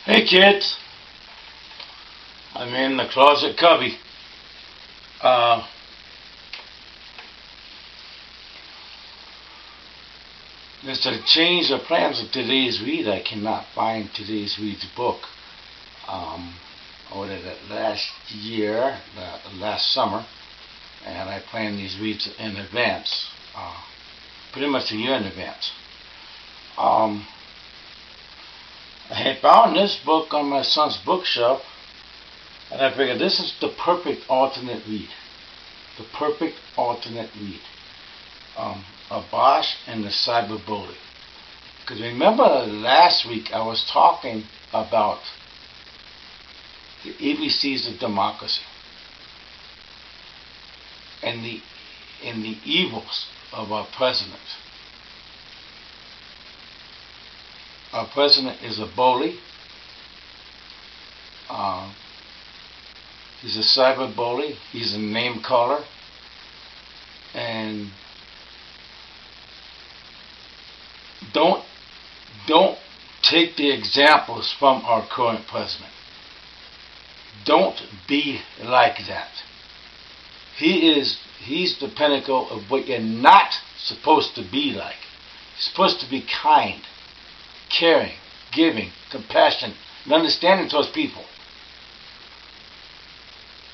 Hey kids, I'm in the closet cubby. There's a change of plans of today's read. I cannot find today's read's book. I ordered it last year, last summer, and I planned these reads in advance, pretty much a year in advance. I had found this book on my son's bookshelf, and I figured this is the perfect alternate read. The perfect alternate read. Abash and the Cyberbully. Because remember last week I was talking about the ABCs of democracy and the evils of our president. Our president is a bully. He's a cyberbully. He's a name caller. And don't take the examples from our current president. Don't be like that. He's the pinnacle of what you're not supposed to be like. You're supposed to be kind, caring, giving, compassionate, and understanding towards people.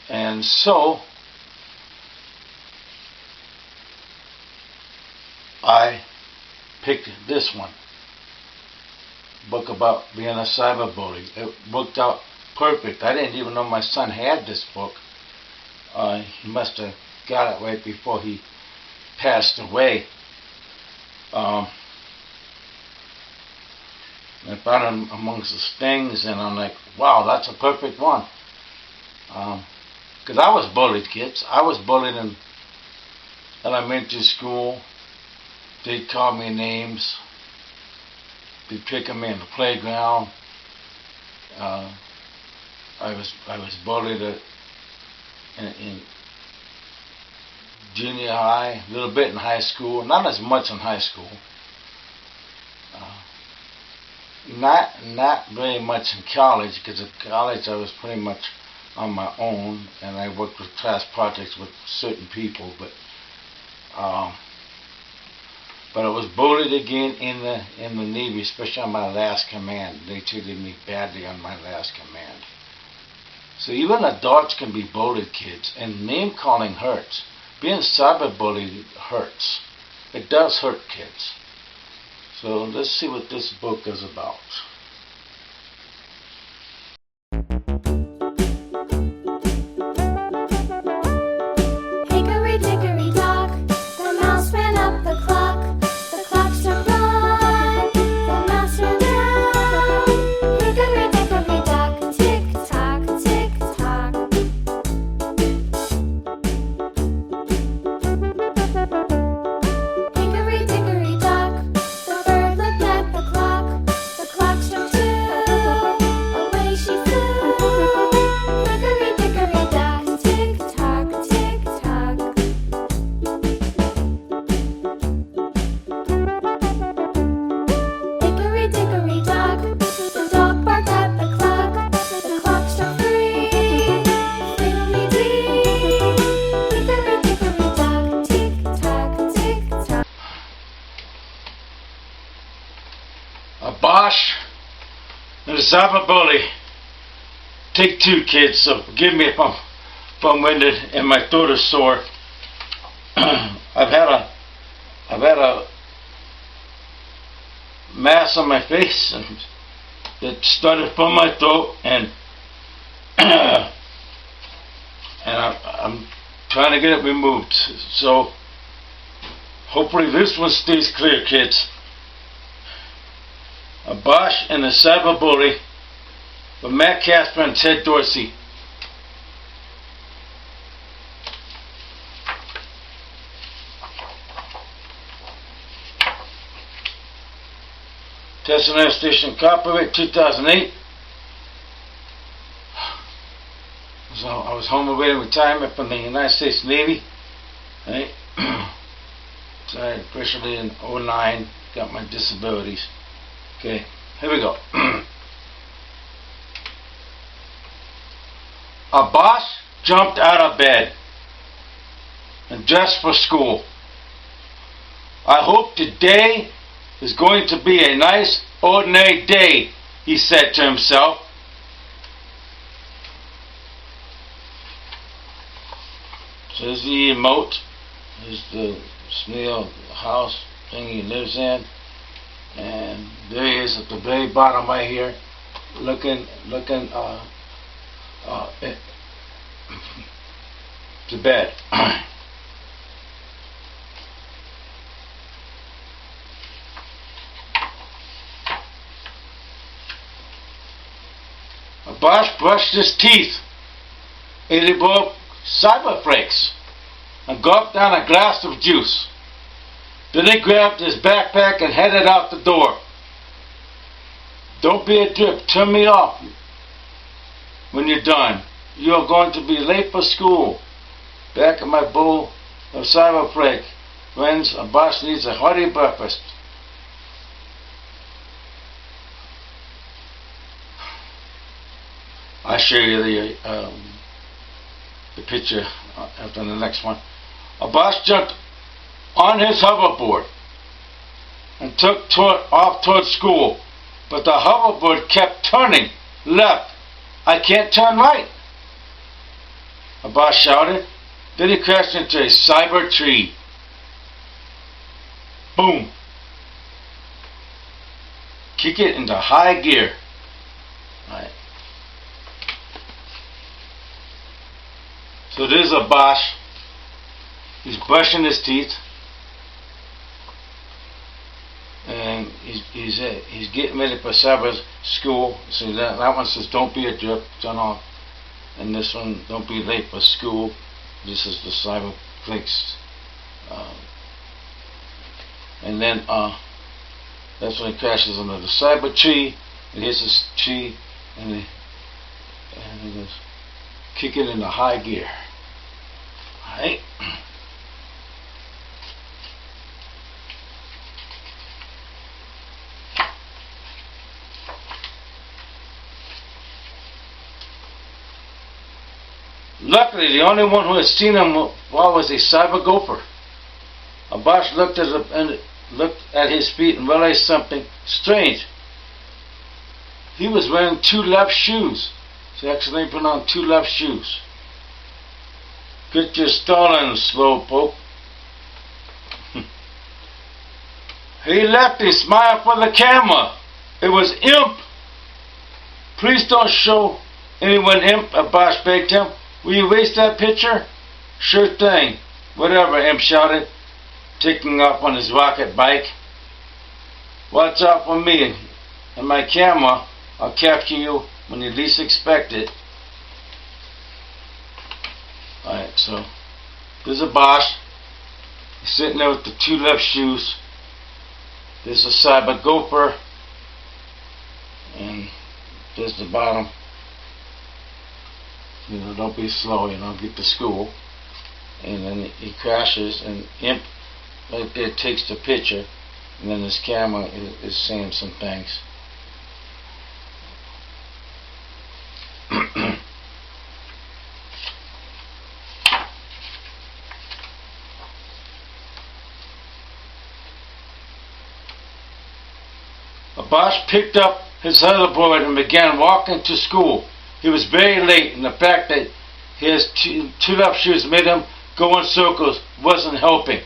And so I picked this one, book about being a cyberbully. It worked out perfect. I didn't even know my son had this book. He must have got it right before he passed away. I found it amongst the things, and I'm like, wow, that's a perfect one. Because I was bullied, kids. I was bullied in elementary school. They'd call me names. They'd pick on me in the playground. I was bullied in junior high, a little bit in high school, not as much in high school. Not very much in college, because in college I was pretty much on my own, and I worked with class projects with certain people, but I was bullied again in the Navy, especially on my last command. They treated me badly on my last command. So even adults can be bullied, kids, and name calling hurts. Being cyberbullied hurts. It does hurt, kids. So let's see what this book is about. Abash and the Cyberbully. Take two, kids, so forgive me if I'm winded and my throat is sore. I've had a mass on my face and it started from my throat, and I'm trying to get it removed. So hopefully this one stays clear, kids. Abash and the Cyberbully by Matt Casper and Ted Dorsey. Test and Station, copyright 2008. So I was home awaiting retirement from the United States Navy. Right? So I officially in 2009 got my disabilities. Okay, here we go. Abash jumped out of bed and dressed for school. I hope today is going to be a nice, ordinary day, he said to himself. So there's the emote. There's the snail house thing he lives in. And there he is at the very bottom right here, looking to bed. Abash brushed his teeth, ate a bowl of cyber flakes, and gulped down a glass of juice. Then he grabbed his backpack and headed out the door. Don't be a drip. Turn me off when you're done. You are going to be late for school. Back in my bowl of cyber flake. Friends, Abash needs a hearty breakfast. I'll show you the picture after the next one. Abash jumped on his hoverboard and took off toward school, but the hoverboard kept turning left. I can't turn right, Abash shouted. Then he crashed into a cyber tree. Boom. Kick it into high gear. All right. So there's Abash. He's brushing his teeth. And he's getting ready for cyber school. So that one says, don't be a drip, turn off. And this one, don't be late for school. This is the cyber flakes. And then that's when he crashes under the cyber tree. It hits this tree, and he goes, kick it into high gear. Alright. Luckily, the only one who had seen him was a cyber gopher. Abash looked at his feet and realized something strange. He was wearing two left shoes. He accidentally put on two left shoes. Get your stolen, slowpoke. He left a smile for the camera. It was Imp. Please don't show anyone Imp, Abash begged him. Will you erase that picture? Sure thing. Whatever, Imp shouted, taking off on his rocket bike. Watch out for me and my camera. I'll capture you when you least expect it. Alright, so there's Abash. He's sitting there with the two left shoes. There's a cyber gopher. And there's the bottom. You know, don't be slow, you know, get to school. And then he crashes, and Imp right there takes the picture, and then his camera is saying some things. Abash picked up his hoverboard and began walking to school. He was very late, and the fact that his two left shoes made him go in circles wasn't helping.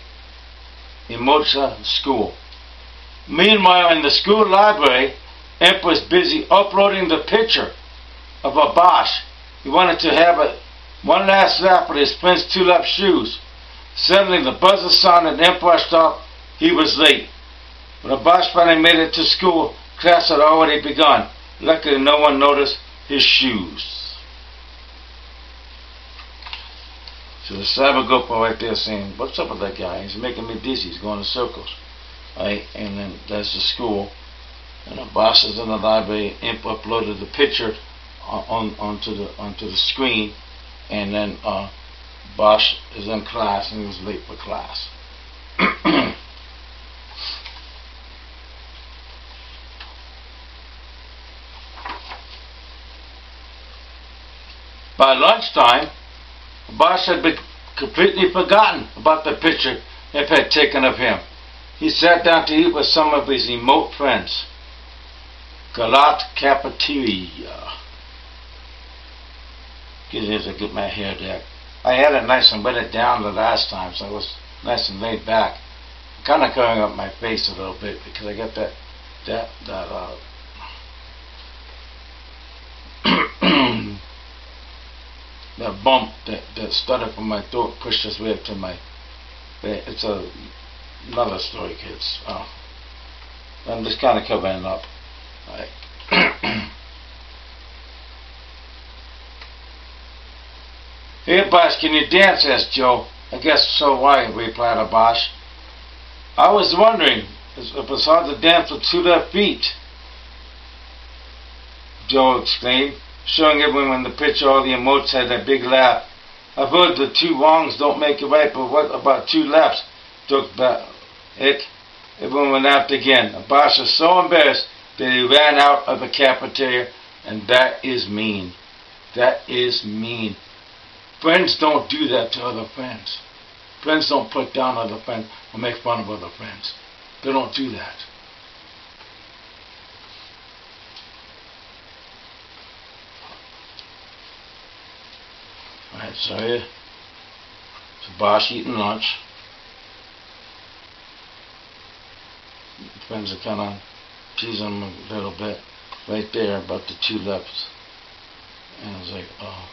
He marched to school. Meanwhile, in the school library, Imp was busy uploading the picture of Abash. He wanted to have one last laugh at his friend's two left shoes. Suddenly, the buzzer sounded, and Imp rushed off. He was late. When Abash finally made it to school, class had already begun. Luckily, no one noticed his shoes. So the cyber gopher right there saying, what's up with that guy? He's making me dizzy. He's going in circles. Right? And then that's the school. And Abash is in the library. Imp uploaded the picture onto the screen. And then Abash is in class, and he was late for class. By lunchtime, Abash had been completely forgotten about the picture Imp had taken of him. He sat down to eat with some of his remote friends. Galat Cafeteria. To get my hair there. I had it nice and wet it down the last time, so I was nice and laid back. I'm kind of covering up my face a little bit because I got that that bump that started from my throat, pushed its way up to my. It's another story, kids. I'm just kind of covering it up. Right. Hey, Abash, can you dance? Asked Joe. I guess so. Why? Replied Abash. I was wondering if it's hard to dance with 2 left feet. Joe exclaimed, showing everyone the picture. All the emotes had a big laugh. I've heard the 2 wrongs don't make it right, but what about 2 lefts? Joked Ick. Everyone laughed again. Abash was so embarrassed that he ran out of the cafeteria, and that is mean. That is mean. Friends don't do that to other friends. Friends don't put down other friends or make fun of other friends. They don't do that. Alright, so here, it's Abash eating lunch. Friends are kind of teasing him a little bit right there about the 2 lefts. And I was like, oh,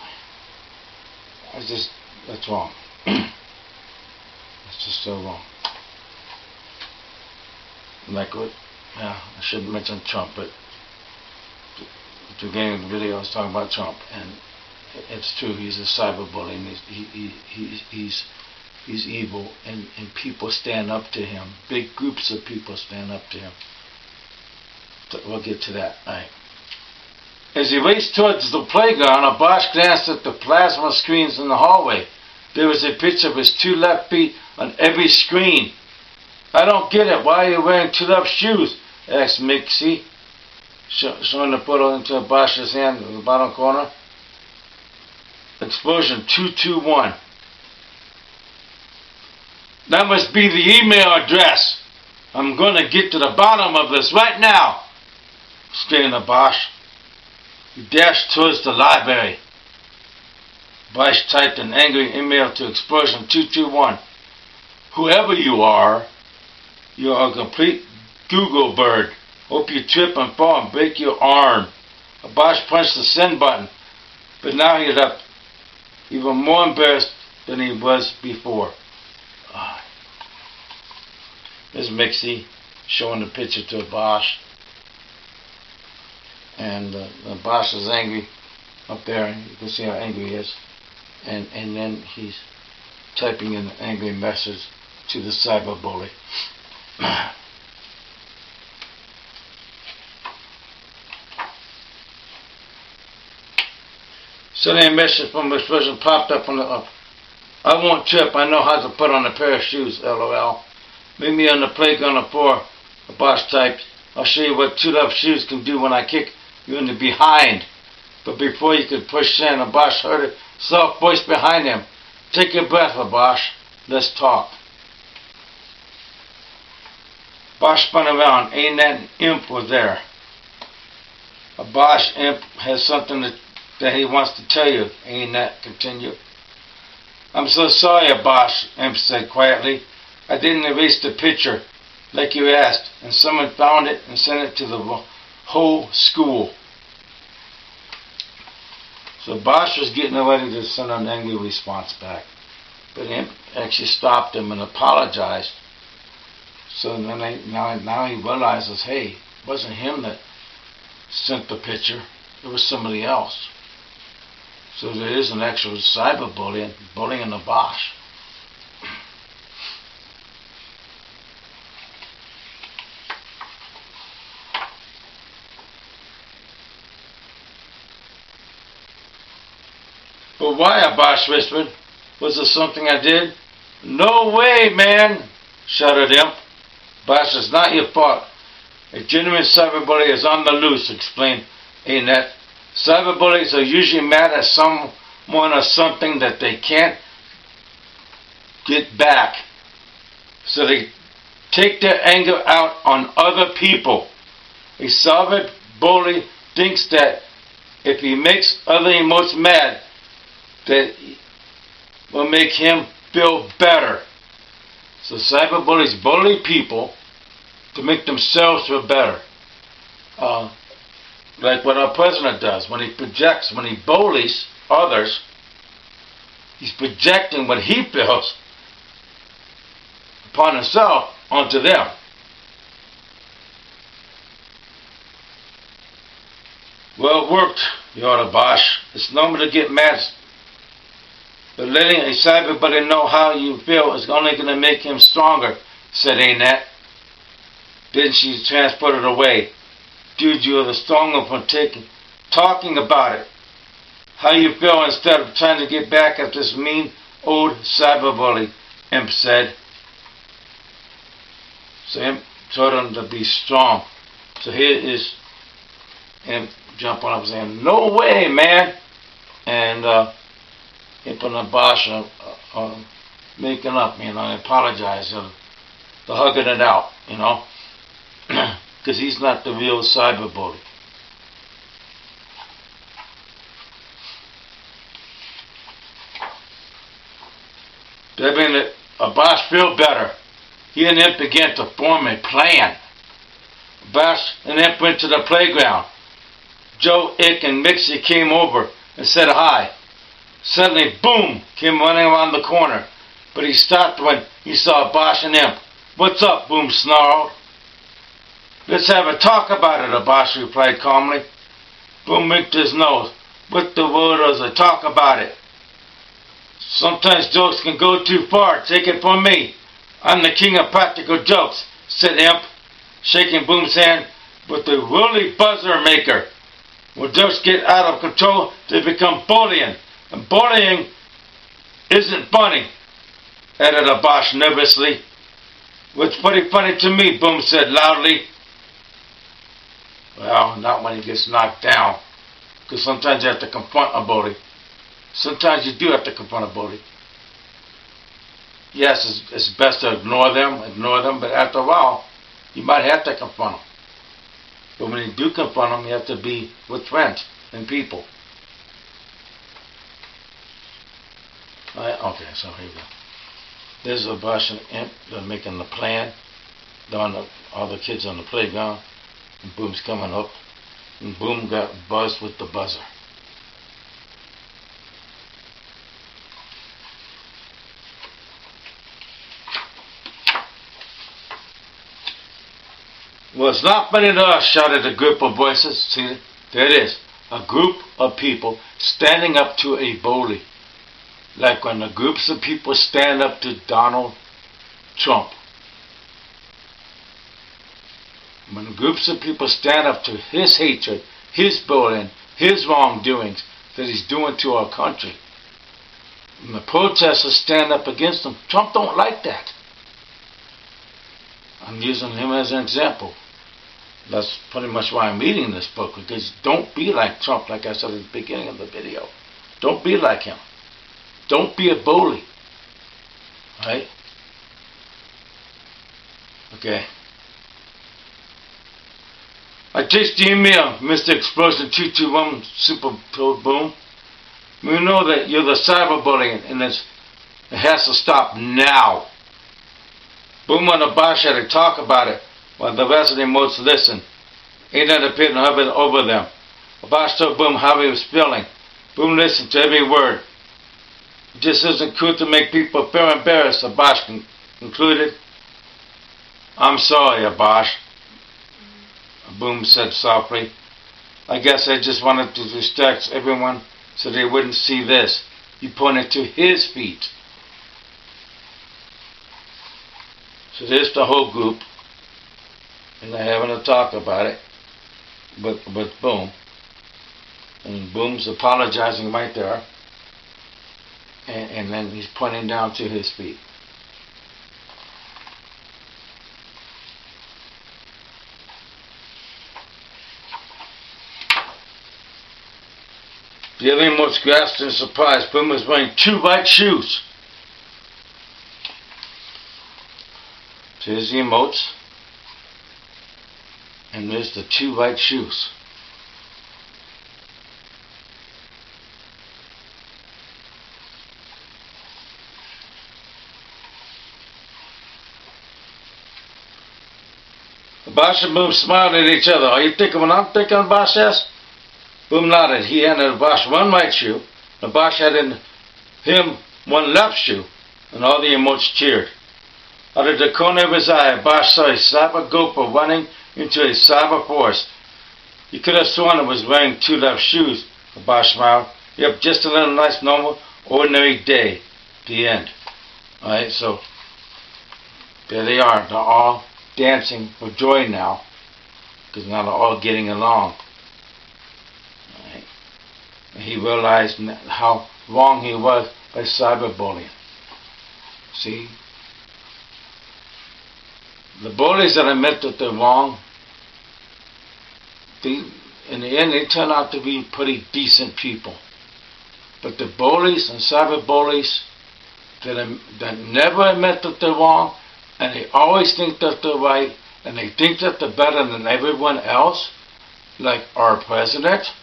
that's wrong. That's just so wrong. Like what? Yeah, I shouldn't mention Trump, but at the beginning of the video I was talking about Trump, and it's true. He's a cyberbully, and he's evil, and people stand up to him. Big groups of people stand up to him. We'll get to that. All right. As he raced towards the playground, Abash glanced at the plasma screens in the hallway. There was a picture of his 2 left feet on every screen. I don't get it. Why are you wearing 2 left shoes? Asked Mixie, showing the photo into Abash's hand in the bottom corner. Explosion 221. That must be the email address. I'm going to get to the bottom of this right now, screamed Abash. He dashed towards the library. Abash typed an angry email to Explosion 221. Whoever you are a complete Google bird. Hope you trip and fall and break your arm. Abash punched the send button, but now he left even more embarrassed than he was before. There's Mixie showing the picture to Abash. And Abash is angry up there. You can see how angry he is. And then he's typing an angry message to the cyberbully. Suddenly a message from this person popped up on the up. I won't trip. I know how to put on a pair of shoes, LOL. Meet me on the playground at 4, Abash typed. I'll show you what 2 left shoes can do when I kick you in the behind. But before he could push in, Abash heard a soft voice behind him. Take a breath, Abash. Let's talk. Abash spun around. Ain't that Imp was there. Abash, Imp has something that he wants to tell you. Ain't that continue? I'm so sorry, Abash, Imp said quietly. I didn't erase the picture like you asked, and someone found it and sent it to the whole school. So Abash was getting ready to send an angry response back. But Imp actually stopped him and apologized. So then now he realizes, hey, it wasn't him that sent the picture. It was somebody else. So there is an actual cyberbullying, bullying Abash. But why, Abash whispered. Was there something I did? No way, man, shouted Imp. Abash, it's not your fault. A genuine cyberbully is on the loose, explained Annette. Cyberbullies are usually mad at someone want something that they can't get back. So they take their anger out on other people. A cyberbully thinks that if he makes other emotes mad, that will make him feel better. So cyberbullies bully people to make themselves feel better. Like what our president does when he projects, when he bullies others, he's projecting what he feels upon himself onto them. Well, it worked, Abash. It's normal to get mad, but letting a cyberbully know how you feel is only going to make him stronger, said Annette. Then she transported away. Dude, you are the stronger for talking about it. How you feel instead of trying to get back at this mean old cyberbully, Imp said. So Imp told him to be strong. So here is Imp jumping up saying, "No way, man!" And Imp and Abash are making up, and apologize. They're hugging it out, because he's not the real cyberbully. That made Abash feel better. He and Imp began to form a plan. Abash and Imp went to the playground. Joe, Ick, and Mixie came over and said hi. Suddenly, Boom came running around the corner, but he stopped when he saw Abash and Imp. "What's up?" Boom snarled. "Let's have a talk about it," Abash replied calmly. Boom winked his nose. "What the world is a talk about it? Sometimes jokes can go too far. Take it from me. I'm the king of practical jokes," said Imp, shaking Boom's hand with the really buzzer maker. When jokes get out of control, they become bullying. And bullying isn't funny, added Abash nervously. "What's pretty funny to me," Boom said loudly. Well, not when he gets knocked down. Because sometimes you have to confront a bully. Sometimes you do have to confront a bully. Yes, it's best to ignore them, but after a while, you might have to confront them. But when you do confront them, you have to be with friends and people. Okay, so here we go. There's Abash and Imp. They're making the plan. All the kids on the playground. And Boom's coming up. And Boom got buzzed with the buzzer. "Well, it's not funny to us," shouted a group of voices. See, there it is. A group of people standing up to a bully. Like when the groups of people stand up to Donald Trump. When groups of people stand up to his hatred, his bullying, his wrongdoings that he's doing to our country. When the protesters stand up against him, Trump don't like that. I'm using him as an example. That's pretty much why I'm reading this book, because don't be like Trump, like I said at the beginning of the video. Don't be like him. Don't be a bully. Right? Okay. "I text the email, Mr. Explosion 221 Super Boom. We know that you're the cyberbullying, and it has to stop now." Boom and Abash had to talk about it while the rest of the emotes listened. Annette appeared and hovered over them. Abash told Boom how he was feeling. Boom listened to every word. "It just isn't cool to make people feel embarrassed," Abash concluded. "I'm sorry, Abash," Boom said softly. "I guess I just wanted to distract everyone so they wouldn't see this." He pointed to his feet. So there's the whole group, and they're having a talk about it with Boom. And Boom's apologizing right there. And then he's pointing down to his feet. The other emotes grasped in surprise. Boom was wearing 2 white shoes. So here's the emotes. And there's the 2 white shoes. Abash and Boom smiled at each other. Are you thinking what I'm thinking, Abash asked? Boom nodded. He handed Abash 1 right shoe. Abash handed him 1 left shoe. And all the emotes cheered. Out of the corner of his eye, Abash saw a cyber gopher running into a cyber forest. You could have sworn it was wearing 2 left shoes. Abash smiled. Yep, just a little nice, normal, ordinary day. The end. Alright, so there they are. They're all dancing for joy now, because now they're all getting along. Right. And he realized how wrong he was by cyberbullying. See, the bullies that admit that they're wrong, in the end they turn out to be pretty decent people. But the bullies and cyberbullies that never admit that they're wrong, and they always think that they're right, and they think that they're better than everyone else, like our president,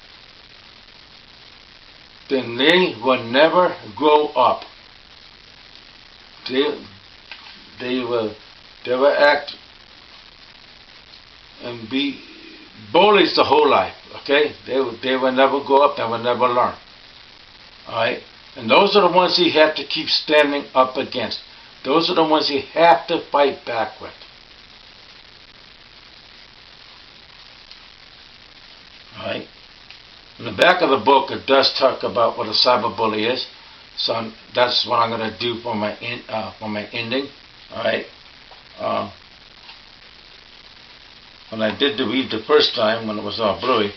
then they will never grow up. They will act and be bullies the whole life. Okay, they will never grow up. They will never learn. All right, and those are the ones you have to keep standing up against. Those are the ones you have to fight back with. Alright? In the back of the book, it does talk about what a cyberbully is. So that's what I'm going to do for my ending. Alright? When I did the read the first time, when it was all blurry,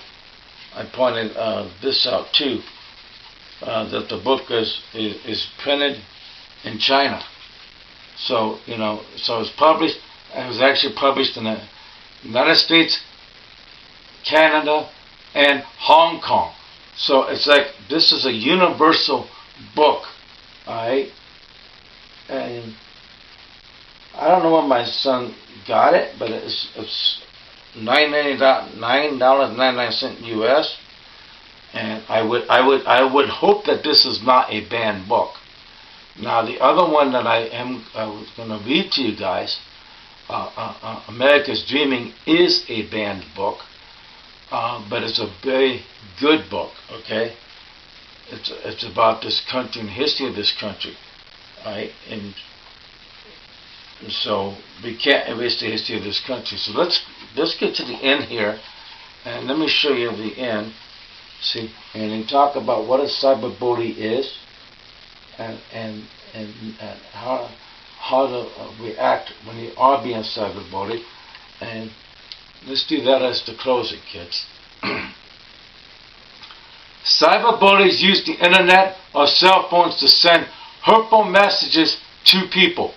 I pointed this out too. That the book is printed in China. So, so it's published, it was actually published in the United States, Canada, and Hong Kong. So it's like, this is a universal book, alright? And I don't know where my son got it, but it's $9.99 US. And I would hope that this is not a banned book. Now the other one that I was going to read to you guys, America's Dreaming, is a banned book, but it's a very good book. Okay, it's about this country and the history of this country, right? And so we can't erase the history of this country. So let's get to the end here, and let me show you the end. See, and then talk about what a cyberbully is. And how to react when you are being cyberbullied. And let's do that as the closing, kids. Cyberbullies use the internet or cell phones to send hurtful messages to people.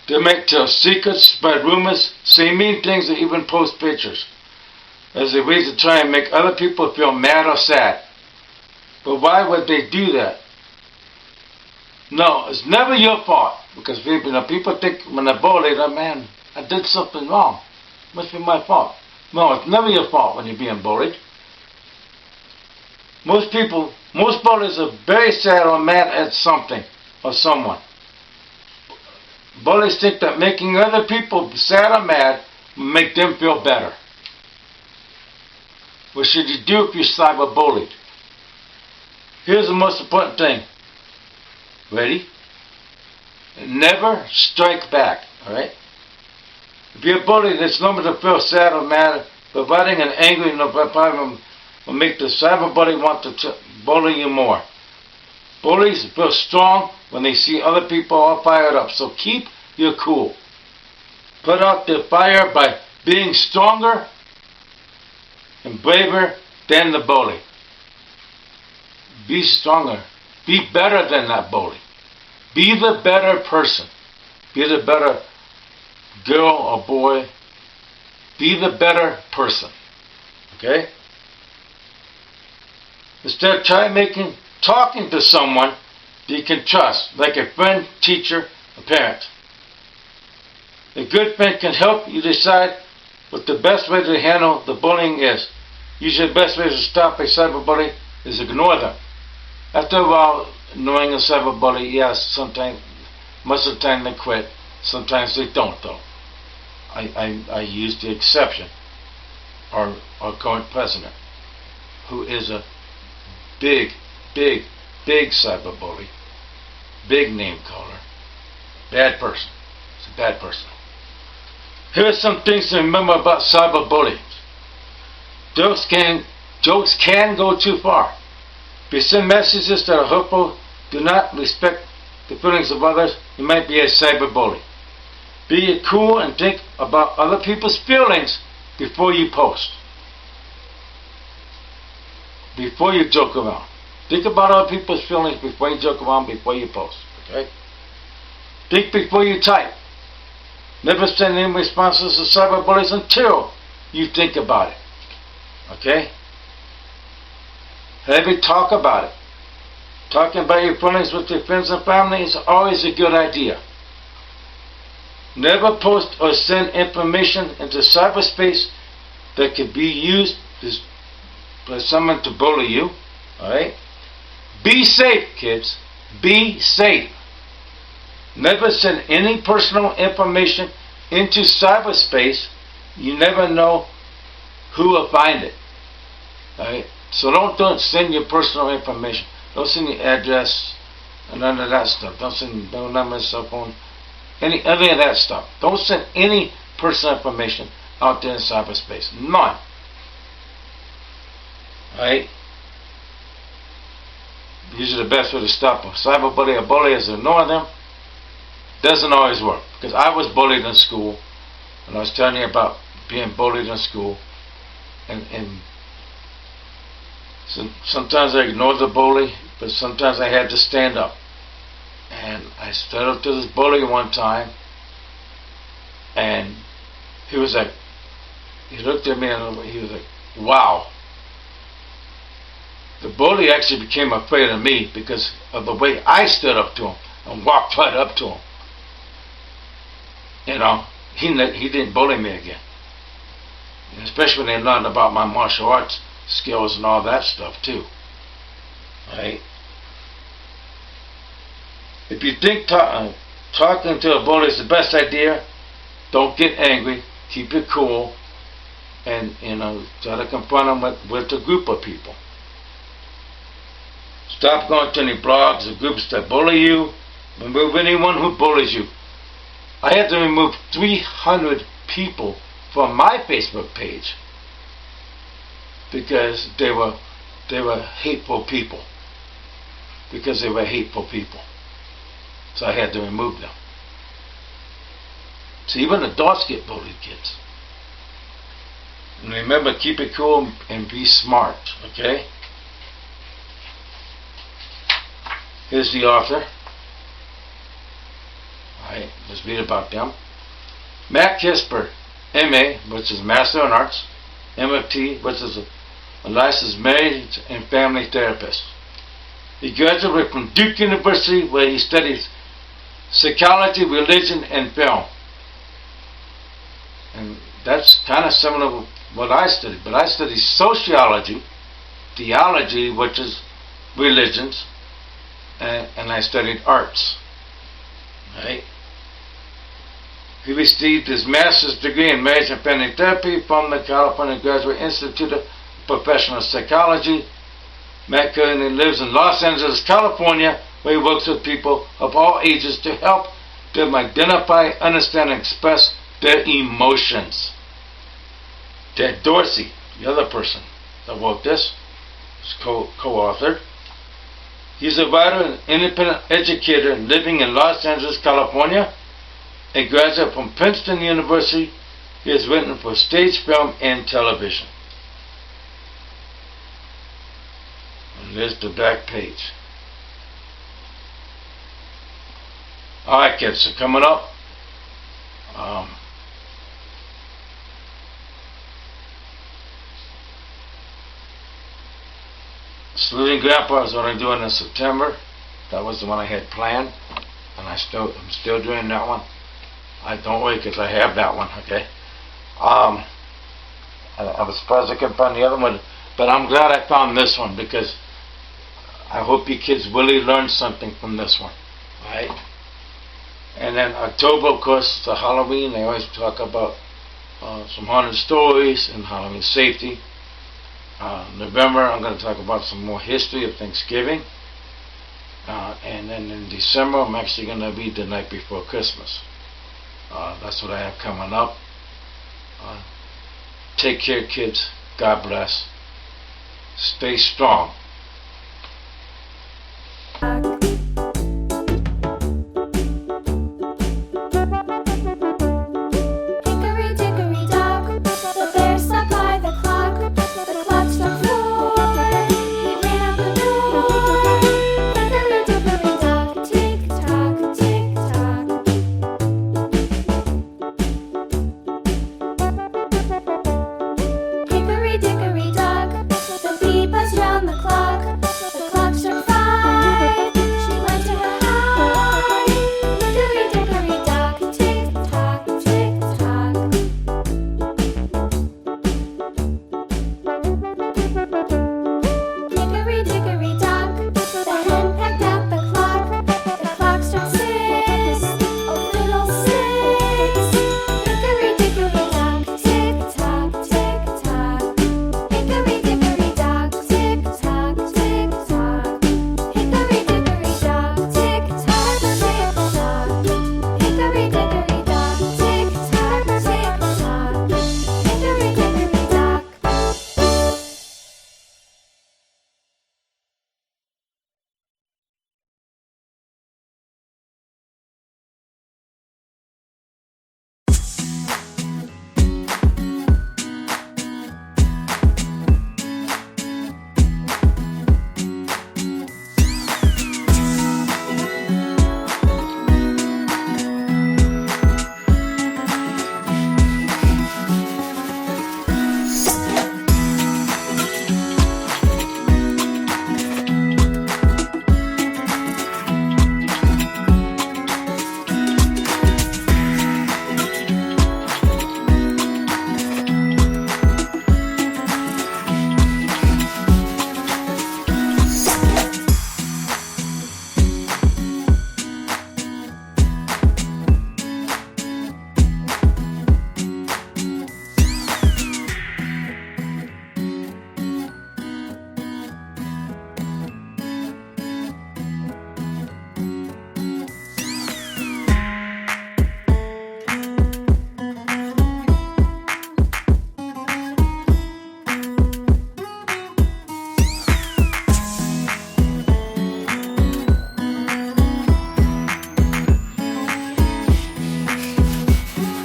They make tell secrets, spread rumors, say mean things, or even post pictures as a way to try and make other people feel mad or sad. But why would they do that? No, it's never your fault, because people think when they're bullied, oh man, I did something wrong. Must be my fault. No, it's never your fault when you're being bullied. Most bullies are very sad or mad at something or someone. Bullies think that making other people sad or mad will make them feel better. What should you do if you're cyberbullied? Here's the most important thing. Ready? Never strike back. Alright? If you're bullied, it's normal to feel sad or mad. Providing an angry problem will make the cyberbully want to bully you more. Bullies feel strong when they see other people all fired up. So keep your cool. Put out the fire by being stronger and braver than the bully. Be stronger. Be better than that bully. Be the better person. Be the better girl or boy. Be the better person. Okay? Instead, try talking to someone that you can trust, like a friend, teacher, a parent. A good friend can help you decide what the best way to handle the bullying is. Usually the best way to stop a cyberbully is ignore them. After a while, knowing a cyberbully, yes, sometimes, most of the time they quit. Sometimes they don't, though. I use the exception. Our current president, who is a big cyberbully, big name caller, bad person. It's a bad person. Here are some things to remember about cyberbullying. Jokes can go too far. If you send messages that are hurtful, do not respect the feelings of others, you might be a cyberbully. Be cool and think about other people's feelings before you post. Before you joke around. Think about other people's feelings before you joke around, before you post. Okay? Think before you type. Never send any responses to cyberbullies until you think about it. Okay? Have you talk about it. Talking about your feelings with your friends and family is always a good idea. Never post or send information into cyberspace that could be used for someone to bully you. Alright? Be safe, kids. Be safe. Never send any personal information into cyberspace. You never know who will find it. Alright? So don't send your personal information. Don't send your address and none of that stuff. Don't send no number, cell phone, any of that stuff. Don't send any personal information out there in cyberspace. None. Alright? Usually the best way to stop a cyberbully or bully is to ignore them. Doesn't always work. Because I was bullied in school. And I was telling you about being bullied in school. And sometimes I ignored the bully, but sometimes I had to stand up. And I stood up to this bully one time, and he looked at me and he was like, wow. The bully actually became afraid of me because of the way I stood up to him and walked right up to him. You know, he didn't bully me again. Especially when they learned about my martial arts skills and all that stuff too. Right? If you think talking to a bully is the best idea, don't get angry. Keep it cool, and try to confront them with a group of people. Stop going to any blogs or groups that bully you. Remove anyone who bullies you. I had to remove 300 people from my Facebook page because they were hateful people. Because they were hateful people. So I had to remove them. So even adults get bullied, kids. And remember, keep it cool and be smart, okay? Here's the author. Alright, let's read about them. Matt Kisper, M.A., which is Master in Arts, M.F.T., which is a licensed marriage and family therapist. He graduated from Duke University, where he studies psychology, religion, and film. And that's kind of similar to what I studied. But I studied sociology, theology, which is religions, and I studied arts. Right? He received his master's degree in marriage and family therapy from the California Graduate Institute of Professional Psychology. Matt currently lives in Los Angeles, California, where he works with people of all ages to help them identify, understand, and express their emotions. Ted Dorsey, the other person that wrote this, is co-authored. He's a writer and independent educator living in Los Angeles, California. A graduate from Princeton University, he has written for stage, film, and television. And there's the back page. Alright, kids, so coming up, Saluting Grandpa is what I'm doing in September. That was the one I had planned, and I'm still doing that one. I don't wait because I have that one. Okay. I was surprised I couldn't find the other one, but I'm glad I found this one because I hope you kids really learn something from this one. Alright? And then October, of course, the Halloween. They always talk about some haunted stories and Halloween safety. November, I'm going to talk about some more history of Thanksgiving. And then in December, I'm actually going to read the night before Christmas. That's what I have coming up. Take care, kids. God bless. Stay strong.